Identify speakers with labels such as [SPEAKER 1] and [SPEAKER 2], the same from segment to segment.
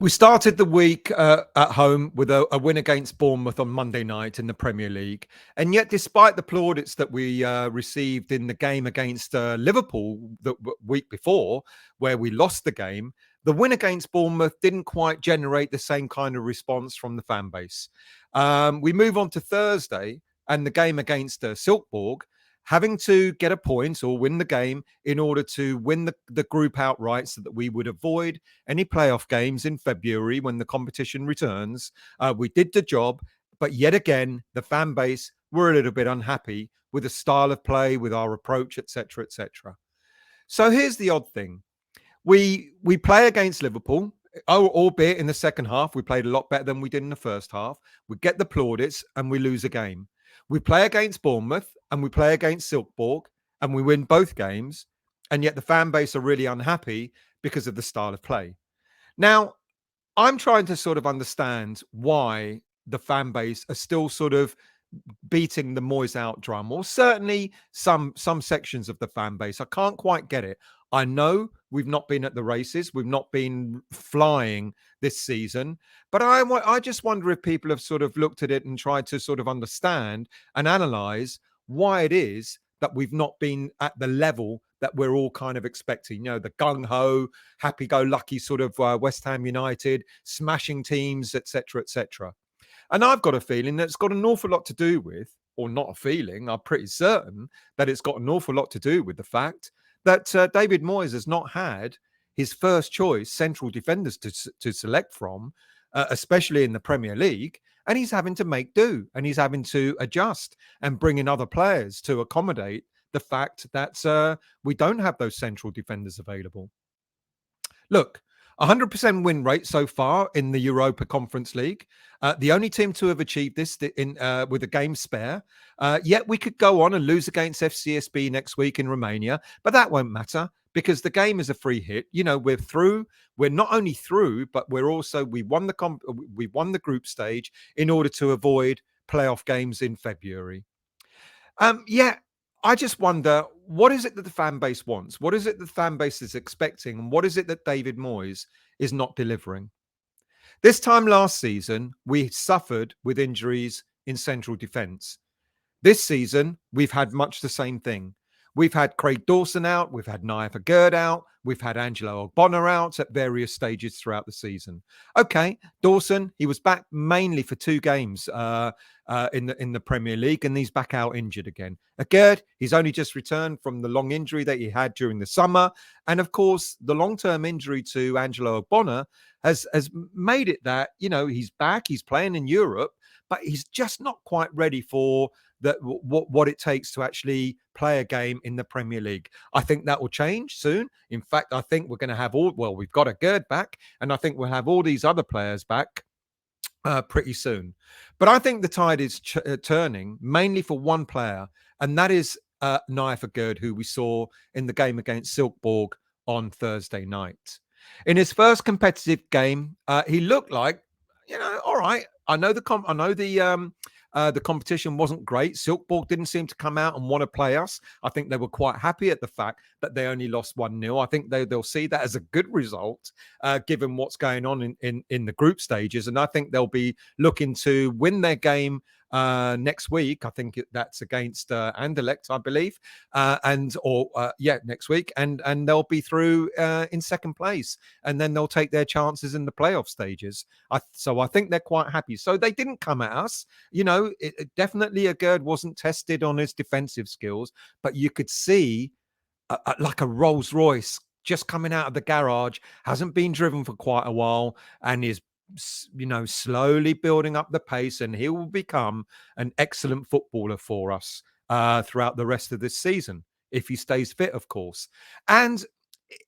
[SPEAKER 1] We started the week at home with a win against Bournemouth on Monday night in the Premier League. And yet, despite the plaudits that we received in the game against Liverpool the week before, where we lost the game, the win against Bournemouth didn't quite generate the same kind of response from the fan base. We move on to Thursday and the game against Silkeborg, having to get a point or win the game in order to win the group outright so that we would avoid any playoff games in February when the competition returns. We did the job, but yet again, the fan base were a little bit unhappy with the style of play, with our approach, etc., etc. So here's the odd thing: we play against Liverpool. Albeit in the second half, we played a lot better than we did in the first half. We get the plaudits and we lose a game. We play against Bournemouth and we play against Silkeborg and we win both games. And yet the fan base are really unhappy because of the style of play. Now, I'm trying to sort of understand why the fan base are still sort of beating the Moyes out drum, or certainly some sections of the fan base. I can't quite get it. I know we've not been at the races, we've not been flying this season, but I just wonder if people have sort of looked at it and tried to sort of understand and analyze why it is that we've not been at the level that we're all kind of expecting. You know, the gung ho, happy go lucky sort of West Ham United, smashing teams, etc., etc. And I've got a feeling that it's got an awful lot to do with, or not a feeling, I'm pretty certain that it's got an awful lot to do with the fact that David Moyes has not had his first choice central defenders to select from, especially in the Premier League. And he's having to make do and he's having to adjust and bring in other players to accommodate the fact that we don't have those central defenders available. Look, 100% win rate so far in the Europa Conference League. The only team to have achieved this with a game spare. Yet we could go on and lose against FCSB next week in Romania, but that won't matter because the game is a free hit. You know, we're through. We're not only through, but we won the group stage in order to avoid playoff games in February. Yeah, I just wonder, what is it that the fan base wants? What is it the fan base is expecting? And what is it that David Moyes is not delivering? This time last season, we suffered with injuries in central defence. This season, we've had much the same thing. We've had Craig Dawson out, we've had Nayef Aguerd out, we've had Angelo Ogbonna out at various stages throughout the season. Okay, Dawson, he was back mainly for 2 games in the Premier League, and he's back out injured again. Aguerd, he's only just returned from the long injury that he had during the summer, and of course, the long-term injury to Angelo Ogbonna has made it that, you know, he's back, he's playing in Europe, but he's just not quite ready for what it takes to actually play a game in the Premier League. I think that will change soon. In fact, I think we're going to have we've got Aguerd back, and I think we'll have all these other players back pretty soon. But I think the tide is turning mainly for one player, and that is Nayef Aguerd, who we saw in the game against Silkeborg on Thursday night. In his first competitive game, he looked like, you know, all right. I know the competition wasn't great. Silkeborg didn't seem to come out and want to play us. I think they were quite happy at the fact that they only lost 1-0. I think they'll see that as a good result, given what's going on in the group stages. And I think they'll be looking to win their game next week. I think that's against Anderlecht, I believe, next week, and they'll be through in second place, and then they'll take their chances in the playoff stages. So I think they're quite happy. So they didn't come at us. You know, definitely Aguerd wasn't tested on his defensive skills, but you could see like a Rolls Royce just coming out of the garage, hasn't been driven for quite a while, and is, you know, slowly building up the pace, and he will become an excellent footballer for us throughout the rest of this season if he stays fit, of course. And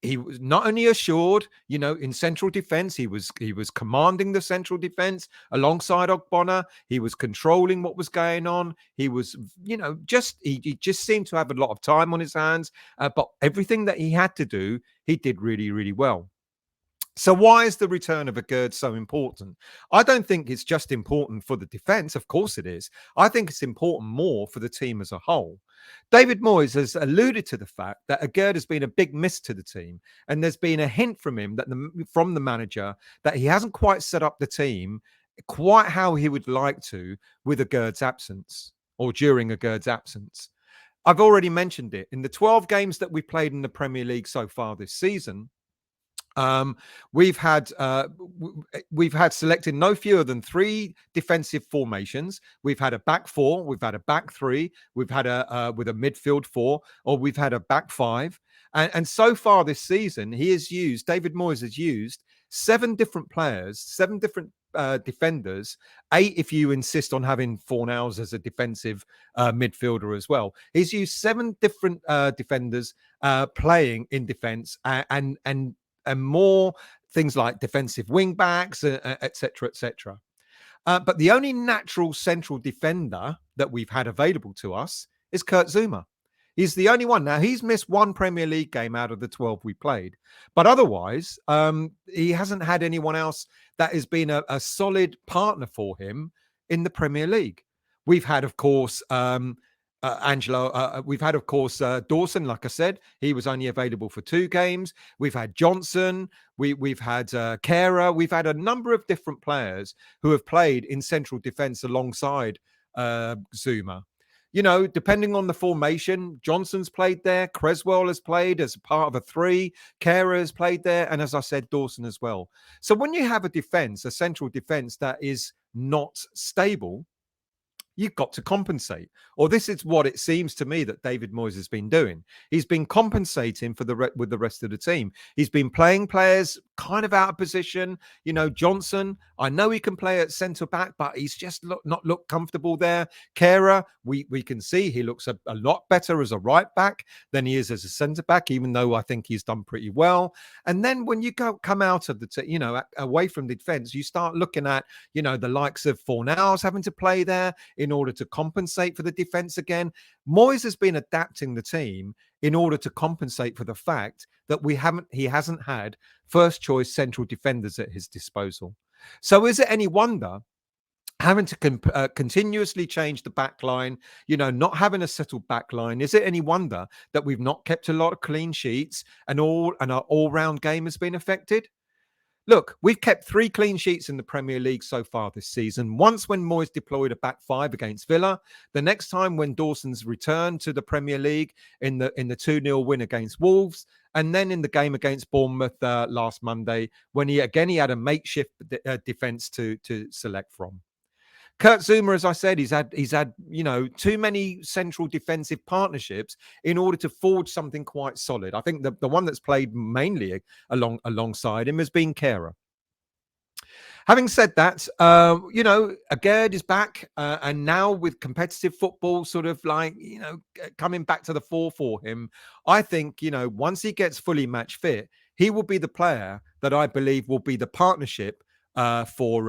[SPEAKER 1] he was not only assured, you know, in central defense, he was commanding the central defense alongside Ogbonna. He was controlling what was going on. He was, you know, he just seemed to have a lot of time on his hands. But everything that he had to do, he did really, really well. So why is the return of Aguerd so important? I don't think it's just important for the defense. Of course it is. I think it's important more for the team as a whole. David Moyes has alluded to the fact that Aguerd has been a big miss to the team, and there's been a hint from him that from the manager that he hasn't quite set up the team quite how he would like to with Aguerd's absence or during Aguerd's absence. I've already mentioned it. In the 12 games that we played in the Premier League so far this season, um, we've had we've had selected no fewer than 3 defensive formations. We've had a back 4, we've had a back 3, we've had a with a midfield 4, or we've had a back 5. And so far this season, David Moyes has used 7 different players, 7 different defenders, 8 if you insist on having Fornals as a defensive midfielder as well. He's used 7 different defenders playing in defence, and more things like defensive wing backs, etc., etc. But the only natural central defender that we've had available to us is Kurt Zouma. He's the only one. Now, he's missed 1 Premier League game out of the 12 we played. But otherwise, he hasn't had anyone else that has been a solid partner for him in the Premier League. We've had, of course, Angelo. We've had, of course, Dawson. Like I said, he was only available for 2 games. We've had Johnson. We've had Kehrer. We've had a number of different players who have played in central defence alongside Zouma. You know, depending on the formation, Johnson's played there. Cresswell has played as part of a 3. Kehrer has played there. And as I said, Dawson as well. So when you have a central defence that is not stable, you've got to compensate. Or this is what it seems to me that David Moyes has been doing. He's been compensating for with the rest of the team. He's been playing players kind of out of position. You know, Johnson, I know he can play at centre back, but he's just not looked comfortable there. Kehrer, we can see he looks a lot better as a right back than he is as a centre back, even though I think he's done pretty well. And then when you come out of away from the defence, you start looking at, the likes of Fornals having to play there in order to compensate for the defense again. Moyes has been adapting the team in order to compensate for the fact that he hasn't had first choice central defenders at his disposal. So is it any wonder having to continuously change the back line, not having a settled back line? Is it any wonder that we've not kept a lot of clean sheets and our all-round game has been affected? Look, we've kept 3 clean sheets in the Premier League so far this season. Once when Moyes deployed a back 5 against Villa. The next time when Dawson's returned to the Premier League in the 2-0 win against Wolves. And then in the game against Bournemouth last Monday, when he had a makeshift defence to select from. Kurt Zouma, as I said, he's had too many central defensive partnerships in order to forge something quite solid. I think the one that's played mainly alongside him has been Kehrer. Having said that, Aguerd is back, and now with competitive football sort of coming back to the fore for him, I think, once he gets fully match fit, he will be the player that I believe will be the partnership for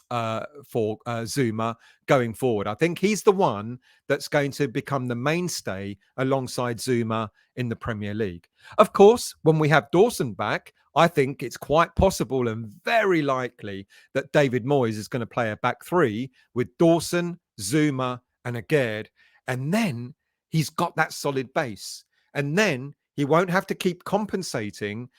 [SPEAKER 1] Zouma going forward. I think he's the one that's going to become the mainstay alongside Zouma in the Premier League. Of course, when we have Dawson back, I think it's quite possible and very likely that David Moyes is going to play a back 3 with Dawson, Zouma, and Aguerd, and then he's got that solid base, and then he won't have to keep compensating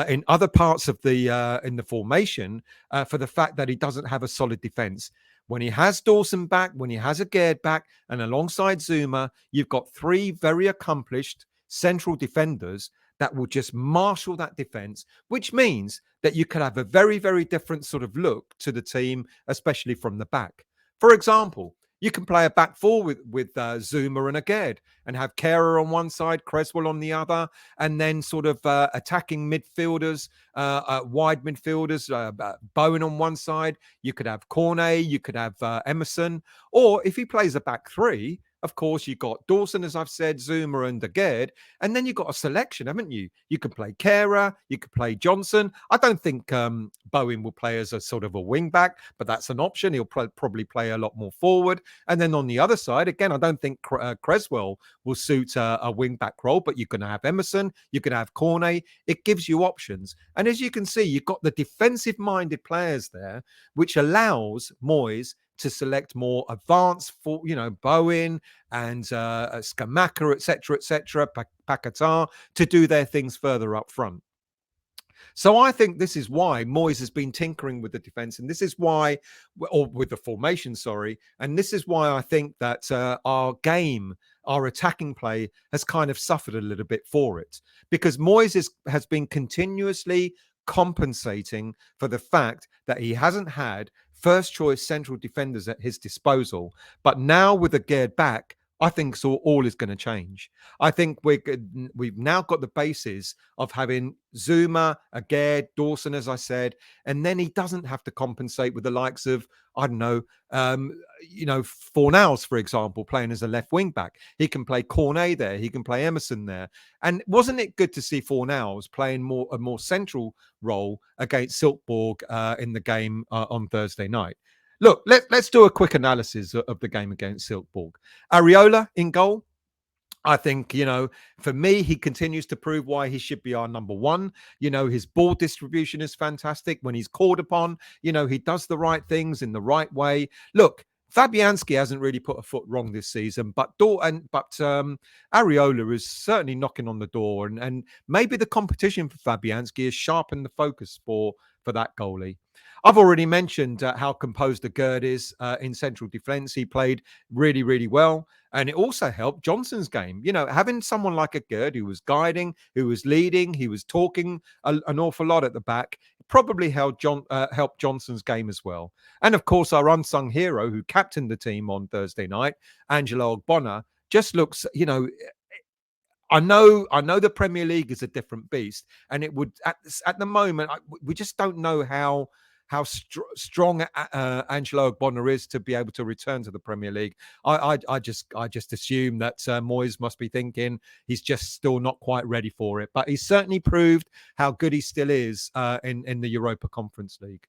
[SPEAKER 1] in other parts of in the formation for the fact that he doesn't have a solid defense. When he has Dawson back, when he has Aguerd back, and alongside Zouma, you've got 3 very accomplished central defenders that will just marshal that defense, which means that you could have a very, very different sort of look to the team, especially from the back. For example, you can play a back 4 with Zouma and Aguerd and have Kehrer on one side, Cresswell on the other, and then sort of attacking midfielders, wide midfielders, Bowen on one side. You could have Cornet, you could have Emerson. Or if he plays a back 3, of course, you've got Dawson, as I've said, Zouma and Aguerd, and then you've got a selection, haven't you? You could play Kehrer, you could play Johnson. I don't think Bowen will play as a sort of a wing back, but that's an option. He'll probably play a lot more forward. And then on the other side, again, I don't think Cresswell will suit a wing back role, but you can have Emerson, you can have Cornet. It gives you options. And as you can see, you've got the defensive-minded players there, which allows Moyes to select more advanced for, Bowen and Skamaka, etc., Paquetá, to do their things further up front. So I think this is why Moyes has been tinkering with the defense, and this is why, or with the formation, sorry, and this is why I think that our game, our attacking play, has kind of suffered a little bit for it, because Moyes has been continuously compensating for the fact that he hasn't had first choice central defenders at his disposal. But now with the Aguerd back, I think so all is going to change. I think we've now got the basis of having Zuma, Aguerd, Dawson, as I said, and then he doesn't have to compensate with the likes of, I don't know, Fornals, for example, playing as a left wing back. He can play Cornet there. He can play Emerson there. And wasn't it good to see Fornals playing a more central role against Silkeborg in the game on Thursday night? Look, let's do a quick analysis of the game against Silkeborg. Areola in goal. I think, for me, he continues to prove why he should be our number one. His ball distribution is fantastic. When he's called upon, he does the right things in the right way. Look, Fabianski hasn't really put a foot wrong this season, but Areola is certainly knocking on the door, and maybe the competition for Fabianski has sharpened the focus for that goalie. I've already mentioned how composed Aguerd is in central defence. He played really, really well. And it also helped Johnson's game. Having someone like Aguerd who was guiding, who was leading, he was talking an awful lot at the back, probably helped Johnson's game as well. And of course, our unsung hero who captained the team on Thursday night, Angelo Ogbonna, just looks, I know the Premier League is a different beast, and it would at the moment we just don't know how strong Angelo Ogbonna is to be able to return to the Premier League. I just assume that Moyes must be thinking he's just still not quite ready for it, but he's certainly proved how good he still is in the Europa Conference League.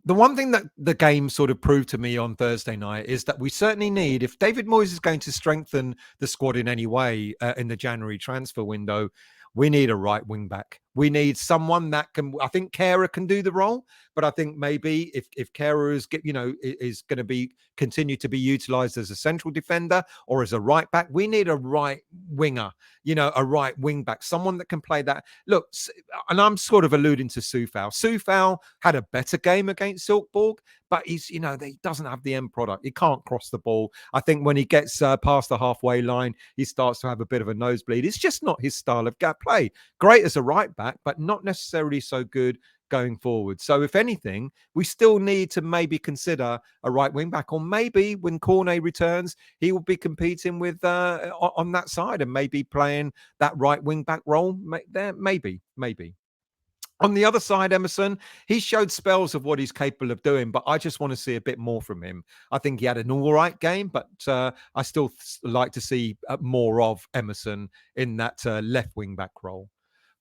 [SPEAKER 1] The one thing that the game sort of proved to me on Thursday night is that we certainly need, if David Moyes is going to strengthen the squad in any way in the January transfer window, we need a right wing back. We need someone that can. I think Kehrer can do the role, but I think maybe if Kehrer is going to be continue to be utilised as a central defender or as a right back, we need a right winger. A right wing back, someone that can play that. Look, and I'm sort of alluding to Soufal. Soufal had a better game against Silkeborg, but he doesn't have the end product. He can't cross the ball. I think when he gets past the halfway line, he starts to have a bit of a nosebleed. It's just not his style of play. Great as a right back, but not necessarily so good going forward. So if anything, we still need to maybe consider a right wing back, or maybe when Cornet returns, he will be competing with on that side and maybe playing that right wing back role there. Maybe. On the other side, Emerson, he showed spells of what he's capable of doing, but I just want to see a bit more from him. I think he had an all right game, but I still like to see more of Emerson in that left wing back role.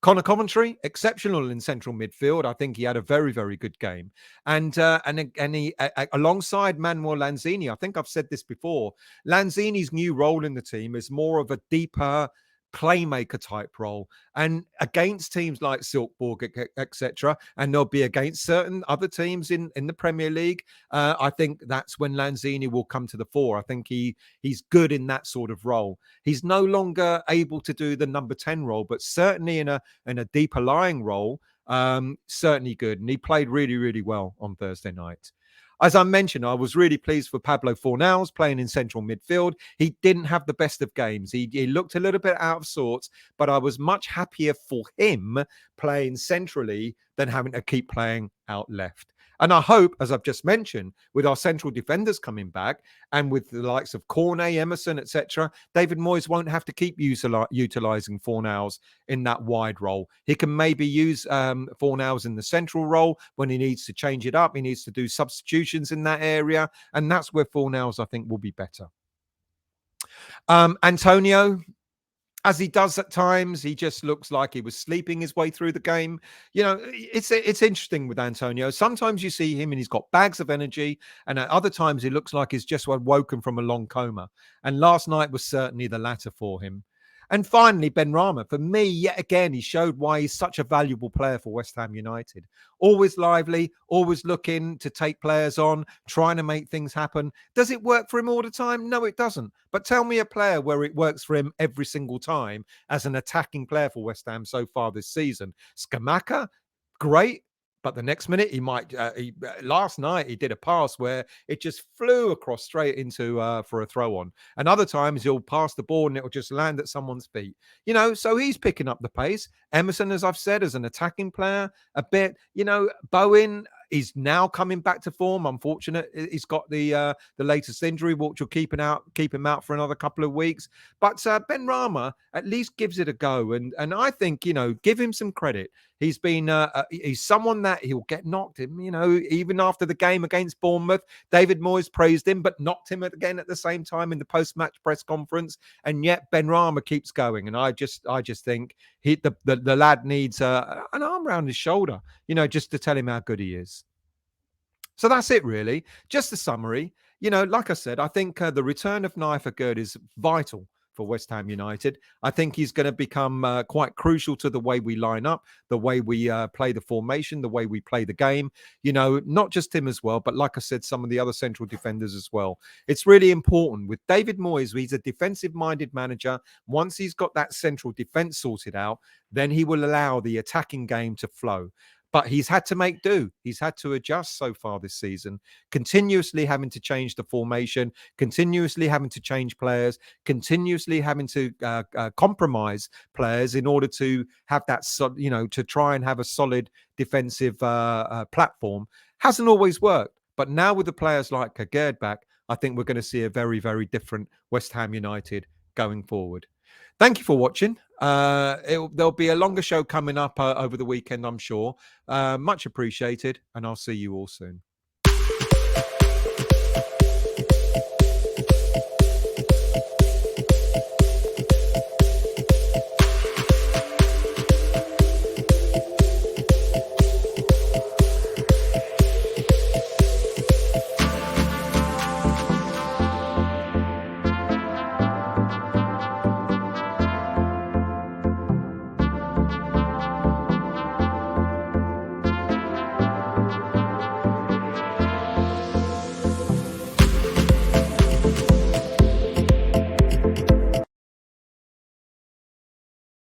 [SPEAKER 1] Connor Coventry, exceptional in central midfield. I think he had a very, very good game. And he alongside Manuel Lanzini, I think I've said this before, Lanzini's new role in the team is more of a deeper playmaker type role, and against teams like Silkeborg, etc., and they'll be against certain other teams in the Premier League. I think that's when Lanzini will come to the fore. I think he's good in that sort of role. He's no longer able to do the number 10 role, but certainly in a deeper lying role, certainly good. And he played really, really well on Thursday night. As I mentioned, I was really pleased for Pablo Fornals playing in central midfield. He didn't have the best of games. He looked a little bit out of sorts, but I was much happier for him playing centrally than having to keep playing out left. And I hope, as I've just mentioned, with our central defenders coming back and with the likes of Cornet, Emerson, etc., David Moyes won't have to keep utilising Fornals in that wide role. He can maybe use Fornals in the central role when he needs to change it up. He needs to do substitutions in that area. And that's where Fornals, I think, will be better. Antonio, as he does at times, he just looks like he was sleeping his way through the game. It's interesting with Antonio. Sometimes you see him and he's got bags of energy, and at other times he looks like he's just woken from a long coma. And last night was certainly the latter for him. And finally, Ben Rama. For me, yet again, he showed why he's such a valuable player for West Ham United. Always lively, always looking to take players on, trying to make things happen. Does it work for him all the time? No, it doesn't. But tell me a player where it works for him every single time as an attacking player for West Ham so far this season. Skamaka, great. But the next minute, last night he did a pass where it just flew across straight into for a throw on. And other times he'll pass the ball and it'll just land at someone's feet. So he's picking up the pace. Emerson, as I've said, as an attacking player, a bit. Bowen is now coming back to form. Unfortunate, he's got the latest injury, which will keep him out for another couple of weeks. But Ben Rama at least gives it a go, and I think give him some credit. He's been he's someone that he'll get knocked him. Even after the game against Bournemouth, David Moyes praised him, but knocked him again at the same time in the post-match press conference. And yet Ben Rama keeps going, and I just think the lad needs an arm around his shoulder, just to tell him how good he is. So that's it, really. Just a summary. Like I said, I think the return of Nayef Aguerd is vital for West Ham United. I think he's going to become quite crucial to the way we line up, the way we play the formation, the way we play the game. Not just him as well, but like I said, some of the other central defenders as well. It's really important. With David Moyes, he's a defensive-minded manager. Once he's got that central defence sorted out, then he will allow the attacking game to flow. But he's had to make do. He's had to adjust so far this season, continuously having to change the formation, continuously having to change players, continuously having to compromise players in order to have that, to try and have a solid defensive platform. Hasn't always worked. But now with the players like Aguerd back, I think we're going to see a very, very different West Ham United going forward. Thank you for watching. There'll be a longer show coming up over the weekend, I'm sure. Much appreciated, and I'll see you all soon.